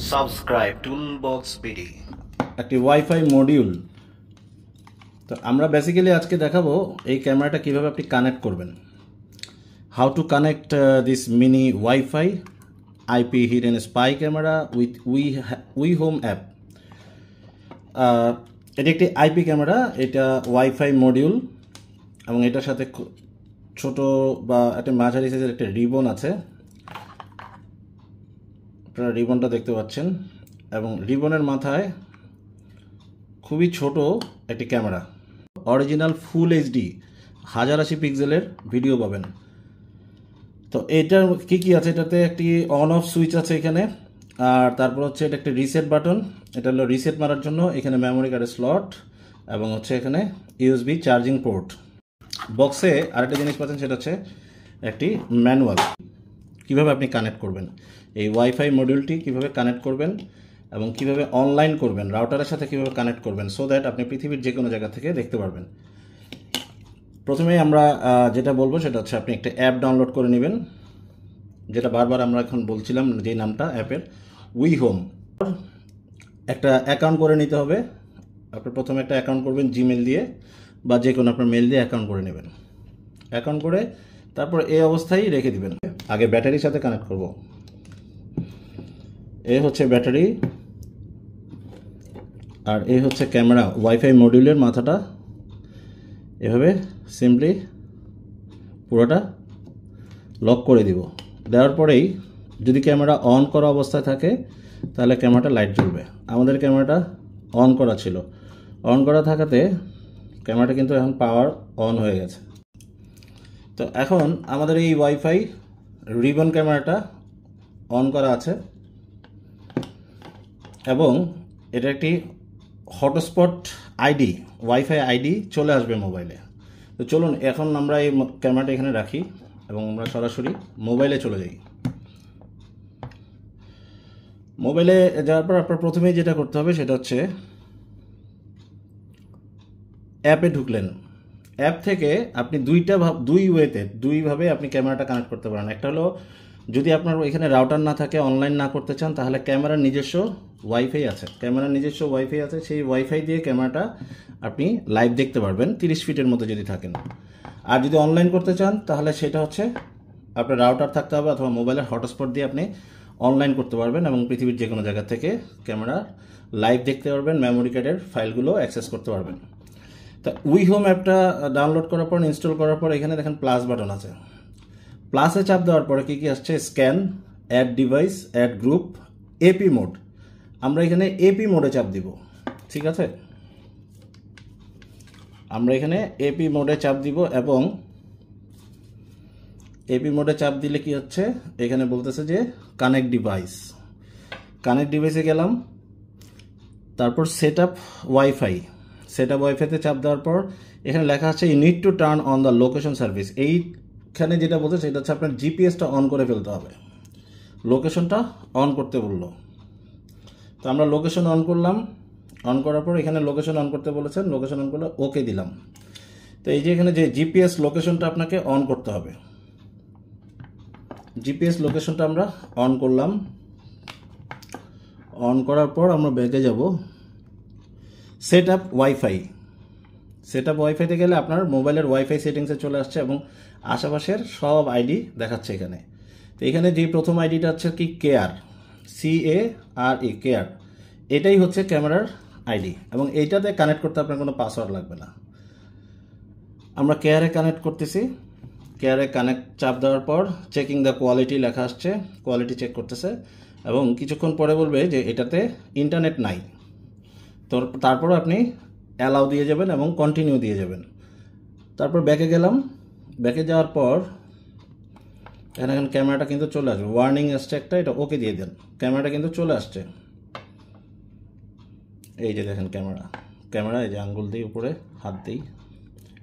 Subscribe toolbox BD একটি wifi module. তো আমরা বেসিক্যালি আজকে দেখাবো এই ক্যামেরাটা কিভাবে আপনি কানেক্ট করবেন, how to connect this mini wifi IP hidden spy camera with we home app. এটি একটি আইপি ক্যামেরা, এটা ওয়াইফাই মডিউল এবং এটার সাথে ছোট বা একটা মাঝারি সাইজের একটা রিবন আছে। আপনারা রিবনটা দেখতে পাচ্ছেন এবং রিবনের মাথায় খুবই ছোট একটি ক্যামেরা, অরিজিনাল ফুল এইচডি 1080 পিক্সেলের ভিডিও পাবেন। তো এটার কি কি আছে, এটাতে একটি অন অফ সুইচ আছে এখানে, আর তারপর হচ্ছে এটা একটা রিসেট বাটন, এটা হলো রিসেট মারার জন্য। এখানে মেমোরি কার্ডের স্লট এবং হচ্ছে এখানে ইউএসবি চার্জিং পোর্ট। বক্সে আরেকটা জিনিস পাচ্ছেন, সেটা হচ্ছে একটি ম্যানুয়াল কিভাবে আপনি কানেক্ট করবেন, এই ওয়াইফাই মডিউলটি কিভাবে কানেক্ট করবেন এবং কিভাবে অনলাইন করবেন, রাউটারের সাথে কিভাবে কানেক্ট করবেন, সো দ্যাট আপনি পৃথিবীর যে কোনো জায়গা থেকে দেখতে পারবেন। প্রথমেই আমরা যেটা বলবো সেটা হচ্ছে আপনি একটা অ্যাপ ডাউনলোড করে নেবেন, যেটা বারবার আমরা এখন বলছিলাম যে নামটা অ্যাপের, উই হোম। একটা অ্যাকাউন্ট করে নিতে হবে। আপনি প্রথমে একটা অ্যাকাউন্ট করবেন জিমেল দিয়ে বা যে কোনো আপনার মেল দিয়ে অ্যাকাউন্ট করে নেবেন। অ্যাকাউন্ট করে তারপর এই অবস্থায় রেখে দিবেন। আগে ব্যাটারির সাথে কানেক্ট করব। এই হচ্ছে ব্যাটারি আর এই হচ্ছে ক্যামেরা। ওয়াইফাই মডিউলের মাথাটা এভাবে সিম্পলি পুরোটা লক করে দিব। দেওয়ার পরেই যদি ক্যামেরা অন করা অবস্থায় থাকে তাহলে ক্যামেরাটা লাইট জ্বলবে। আমাদের ক্যামেরাটা অন করা ছিল, অন করা থাকাতে ক্যামেরাটা কিন্তু এখন পাওয়ার অন হয়ে গেছে। তো এখন আমাদের এই ওয়াইফাই রিবন ক্যামেরাটা অন করা আছে এবং এটা একটি হটস্পট আইডি, ওয়াইফাই আইডি চলে আসবে মোবাইলে। তো চলুন এখন আমরা এই ক্যামেরাটা এখানে রাখি এবং আমরা সরাসরি মোবাইলে চলে যাই। মোবাইলে যাওয়ার পর আপনার প্রথমেই যেটা করতে হবে সেটা হচ্ছে অ্যাপে ঢুকলেন। অ্যাপ থেকে আপনি দুইভাবে আপনি ক্যামেরাটা কানেক্ট করতে পারেন। একটা হলো যদি আপনার এখানে রাউটার না থাকে, অনলাইন না করতে চান, তাহলে ক্যামেরার নিজস্ব ওয়াইফাই আছে, সেই ওয়াইফাই দিয়ে ক্যামেরাটা আপনি লাইভ দেখতে পারবেন 30 ফিটের মতো যদি থাকেন। আর যদি অনলাইন করতে চান তাহলে সেটা হচ্ছে আপনার রাউটার থাকতে হবে অথবা মোবাইলের হটস্পট দিয়ে আপনি অনলাইন করতে পারবেন এবং পৃথিবীর যে কোনো জায়গা থেকে ক্যামেরা লাইভ দেখতে পারবেন, মেমোরি কার্ডের ফাইলগুলো অ্যাক্সেস করতে পারবেন। তা উই হোম অ্যাপটা ডাউনলোড করার পর, ইনস্টল করার পর এখানে দেখেন প্লাস বাটন আছে। প্লাসে চাপ দেওয়ার পরে কি কি আসছে, scan, add device, add group, AP mode. আমরা এখানে এপি মোডে চাপ দিব, ঠিক আছে? আমরা এখানে এপি মোডে চাপ দিব এবং এপি মোডে চাপ দিলে কি হচ্ছে, এখানে বলতেছে যে কানেক্ট ডিভাইসে গেলাম। তারপর সেট আপ ওয়াইফাইতে চাপ দেওয়ার পর এখানে লেখা আছে you need to turn on the location service. এইখানে যেটা বলছে সেটা হচ্ছে আপনার জিপিএসটা অন করে ফেলতে হবে, লোকেশনটা অন করতে বললো। তো আমরা লোকেশন অন করলাম, অন করার পর এখানে লোকেশন অন করতে বলেছেন, লোকেশন অন করলে ওকে দিলাম। তো এই যে এখানে যে জিপিএস লোকেশনটা আপনাকে অন করতে হবে, জিপিএস লোকেশনটা আমরা অন করলাম। অন করার পর আমরা ব্যাকে যাব, সেট আপ ওয়াইফাইতে গেলে আপনার মোবাইলের ওয়াইফাই সেটিংসে চলে আসছে এবং আশেপাশের সব আইডি দেখাচ্ছে এখানে। তো এখানে যে প্রথম আইডিটা হচ্ছে কি কেয়ার, কেয়ার, এটাই হচ্ছে ক্যামেরার আইডি এবং এইটাতে কানেক্ট করতে আপনার কোনো পাসওয়ার্ড লাগবে না। আমরা কেয়ারে কানেক্ট করতেছি। কেয়ারে কানেক্ট চাপ দেওয়ার পর চেকিং দ্য কোয়ালিটি লেখা আসছে, কোয়ালিটি চেক করতেছে এবং কিছুক্ষণ পরে বলবে যে এটাতে ইন্টারনেট নাই। তো তারপর আপনি অ্যালাউ দিয়ে যাবেন এবং কন্টিনিউ দিয়ে যাবেন। তারপর ব্যাকে গেলাম, ব্যাকে যাওয়ার পর এখানে ক্যামেরাটা কিন্তু চলে আসবে, ওয়ার্নিং আসছে একটা, এটা ওকে দিয়ে দেন। ক্যামেরাটা কিন্তু চলে আসছে, এই যে দেখেন ক্যামেরা এই যে আঙ্গুল দিই, উপরে হাত দিই,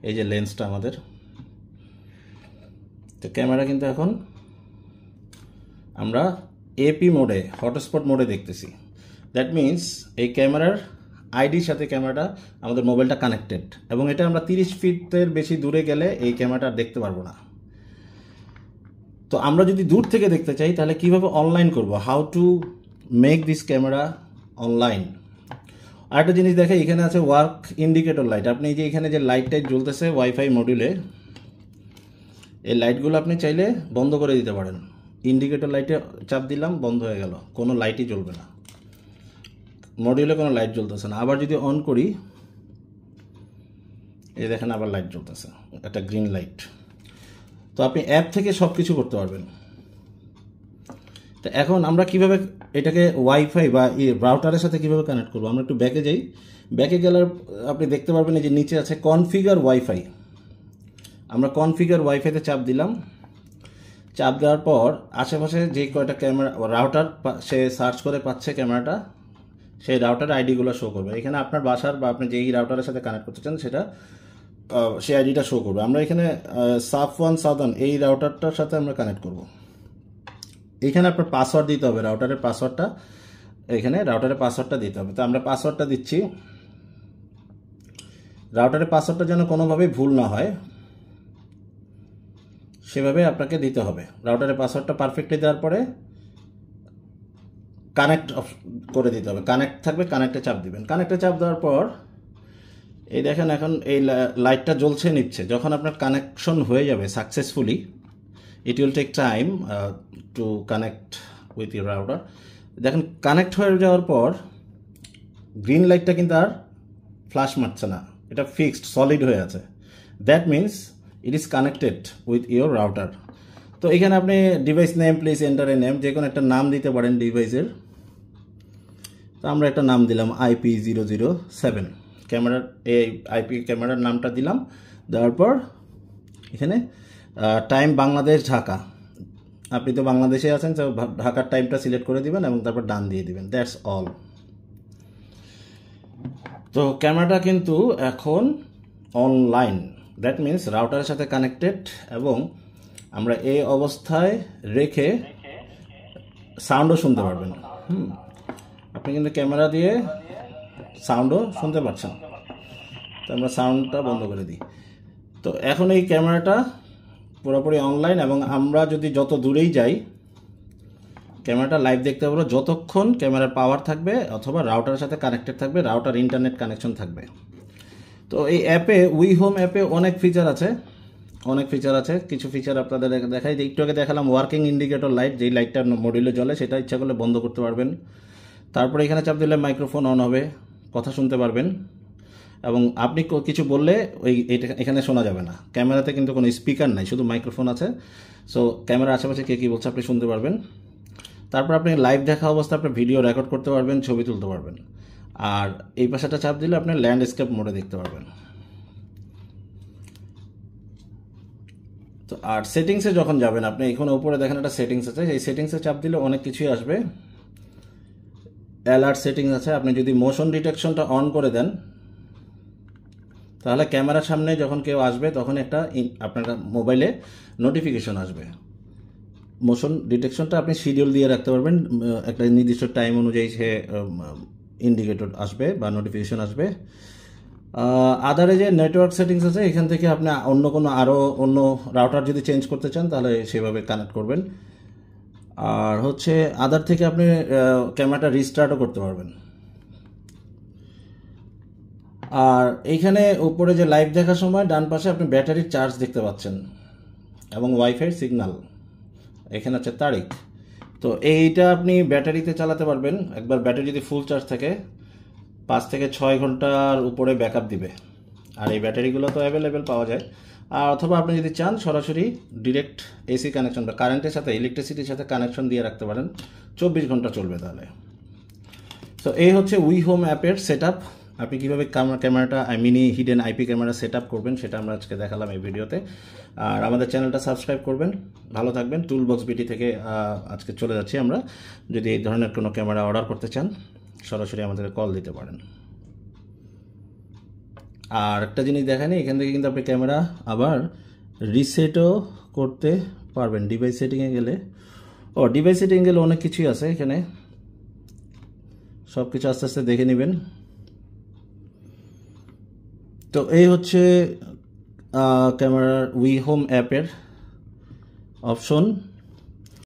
এই যে লেন্সটা আমাদের। তো ক্যামেরা কিন্তু এখন আমরা এপি মোডে, হটস্পট মোডে দেখতেছি। দ্যাট মিনস এই ক্যামেরার আইডির সাথে ক্যামেরাটা আমাদের মোবাইলটা কানেক্টেড এবং এটা আমরা 30 ফিটের বেশি দূরে গেলে এই ক্যামেরাটা দেখতে পারবো না। তো আমরা যদি দূর থেকে দেখতে চাই তাহলে কিভাবে অনলাইন করব, how to make this camera online. আরেকটা জিনিস দেখে, এখানে আছে ওয়ার্ক ইন্ডিকেটর লাইট। আপনি যে এখানে যে লাইট জ্বলতেছে ওয়াইফাই মডিউলে, এই লাইটগুলো আপনি চাইলে বন্ধ করে দিতে পারেন। ইন্ডিকেটর লাইটে চাপ দিলাম, বন্ধ হয়ে গেল, কোনো লাইটই জ্বলবে না, মডিউলে কোনো লাইট জ্বলতেছে না। আবার যদি অন করি, এই দেখেন আবার লাইট জ্বলতেছে, একটা গ্রিন লাইট। তো আপনি অ্যাপ থেকে সব কিছু করতে পারবেন। তো এখন আমরা কিভাবে এটাকে ওয়াইফাই বা রাউটারের সাথে কিভাবে কানেক্ট করবো, আমরা একটু ব্যাকে যাই। ব্যাকে গেলে আপনি দেখতে পারবেন এই যে নিচে আছে কনফিগার ওয়াইফাই। আমরা কনফিগার ওয়াইফাইতে চাপ দিলাম। চাপ দেওয়ার পর আশেপাশে যে কয়টা ক্যামেরা রাউটার সে সার্চ করে পাচ্ছে ক্যামেরাটা, সেই রাউটার আইডিগুলো শো করবে। এখানে আপনার বাসার বা আপনি যেই রাউটারের সাথে কানেক্ট করতে চান সেটা সেই আইডিটা শো করবে। আমরা এখানে সাফওয়ান সাউদার্ন এই রাউটারটার সাথে আমরা কানেক্ট করব। এইখানে আপনার পাসওয়ার্ড দিতে হবে, রাউটারের পাসওয়ার্ডটা, এখানে রাউটারের পাসওয়ার্ডটা দিতে হবে। তো আমরা পাসওয়ার্ডটা দিচ্ছি। রাউটারের পাসওয়ার্ডটা যেন কোনোভাবেই ভুল না হয় সেভাবে আপনাকে দিতে হবে। রাউটারের পাসওয়ার্ডটা পারফেক্টলি দেওয়ার পরে কানেক্ট করে দিতে হবে। কানেক্ট থাকবে, কানেক্টে চাপ দিবেন। কানেক্টে চাপ দেওয়ার পর এই দেখেন এখন এই লাইটটা জ্বলছে নিচ্ছে। যখন আপনার কানেকশন হয়ে যাবে successfully, it will take time to connect with your router. দেখেন কানেক্ট হয়ে যাওয়ার পর গ্রিন লাইটটা কিন্তু আর ফ্ল্যাশ মারছে না, এটা ফিক্সড সলিড হয়ে আছে। That means it is connected with your router. তো এখানে আপনি device name, please enter a name, যে কোনো একটা নাম দিতে পারেন ডিভাইসের। তো আমরা একটা নাম দিলাম IP007, ক্যামেরার এই আইপি ক্যামেরার নামটা দিলাম। দেওয়ার পর এখানে টাইম বাংলাদেশ ঢাকা, আপনি তো বাংলাদেশে আছেন, তো ঢাকার টাইমটা সিলেক্ট করে দিবেন এবং তারপর ডান দিয়ে দিবেন। That's all. তো ক্যামেরাটা কিন্তু এখন অনলাইন, দ্যাট মিনস রাউটারের সাথে কানেক্টেড, এবং আমরা এই অবস্থায় রেখে সাউন্ডও শুনতে পারবেন। আপনি কিন্তু ক্যামেরা দিয়ে সাউন্ডও শুনতে পাচ্ছেন। তো আমরা সাউন্ডটা বন্ধ করে দিই। তো এখন এই ক্যামেরাটা পুরোপুরি অনলাইন, এবং আমরা যদি যত দূরেই যাই ক্যামেরাটা লাইভ দেখতে পারবো যতক্ষণ ক্যামেরার পাওয়ার থাকবে অথবা রাউটারের সাথে কানেক্টেড থাকবে, রাউটার ইন্টারনেট কানেকশন থাকবে। তো এই অ্যাপে, উই হোম অ্যাপে অনেক ফিচার আছে। কিছু ফিচার আপনাদের দেখাই, একটু আগে দেখালাম ওয়ার্কিং ইন্ডিকেটর লাইট, যেই লাইটটা মডিউলে জ্বলে সেটা ইচ্ছা করলে বন্ধ করতে পারবেন। তারপরে এখানে চাপ দিলে মাইক্রোফোন অন হবে, কথা শুনতে পারবেন, এবং আপনি কিছু বললে এখানে শোনা যাবে না। ক্যামেরাতে কিন্তু কোনো স্পিকার নাই, শুধু মাইক্রোফোন আছে। সো ক্যামেরার আশেপাশে কে কী বলছে আপনি শুনতে পারবেন। তারপর আপনি লাইভ দেখা অবস্থা আপনি ভিডিও রেকর্ড করতে পারবেন, ছবি তুলতে পারবেন। আর এই পাশাটা চাপ দিলে আপনি ল্যান্ডস্কেপ মোডে দেখতে পারবেন। তো আর সেটিংসে যখন যাবেন আপনি, এখানে উপরে দেখেন একটা সেটিংস আছে, এই সেটিংসে চাপ দিলে অনেক কিছুই আসবে। অ্যালার্ট সেটিংস আছে, আপনি যদি মোশন ডিটেকশনটা অন করে দেন তাহলে ক্যামেরার সামনে যখন কেউ আসবে তখন একটা আপনার মোবাইলে নোটিফিকেশন আসবে। মোশন ডিটেকশনটা আপনি শিডিউল দিয়ে রাখতে পারবেন, একটা নির্দিষ্ট টাইম অনুযায়ী সে ইন্ডিকেটর আসবে বা নোটিফিকেশন আসবে। আদারে যে নেটওয়ার্ক সেটিংস আছে এখান থেকে আপনি অন্য রাউটার যদি চেঞ্জ করতে চান তাহলে সেভাবে কানেক্ট করবেন। আর হচ্ছে আদার থেকে আপনি ক্যামেরাটা রিস্টার্টও করতে পারবেন। আর এইখানে উপরে যে লাইভ দেখার সময় ডান পাশে আপনি ব্যাটারির চার্জ দেখতে পাচ্ছেন এবং ওয়াইফাই সিগন্যাল, এখানে আছে তারিখ। তো এইটা আপনি ব্যাটারিতে চালাতে পারবেন। একবার ব্যাটারি যদি ফুল চার্জ থাকে 5 থেকে 6 ঘন্টার উপরে ব্যাকআপ দিবে। আর এই ব্যাটারিগুলো তো অ্যাভেলেবেল পাওয়া যায়। আর অথবা আপনি যদি চান সরাসরি ডিরেক্ট এসি কানেকশন বা কারেন্টের সাথে, ইলেকট্রিসিটির সাথে কানেকশন দিয়ে রাখতে পারেন, 24 ঘন্টা চলবে তাহলে। তো এই হচ্ছে উই হোম অ্যাপের সেটআপ। আপনি কীভাবে ক্যামেরাটা mini hidden IP camera setup করবেন সেটা আমরা আজকে দেখালাম এই ভিডিওতে। আর আমাদের চ্যানেলটা সাবস্ক্রাইব করবেন। ভালো থাকবেন। টুলবক্স বিডি থেকে আজকে চলে যাচ্ছি আমরা। যদি এই ধরনের কোনো ক্যামেরা অর্ডার করতে চান সরাসরি আমাদেরকে কল দিতে পারেন। আর একটা জিনিস দেখেনি, এখান থেকে কিন্তু আপনি ক্যামেরা আবার রিসেটও করতে পারবেন। ডিভাইস সেটিংয়ে গেলে ডিভাইস সেটিংয়ে গেলে অনেক কিছুই আছে, এখানে সব কিছু আস্তে আস্তে দেখে নেবেন। তো এই হচ্ছে ক্যামেরার উই হোম অ্যাপের অপশন।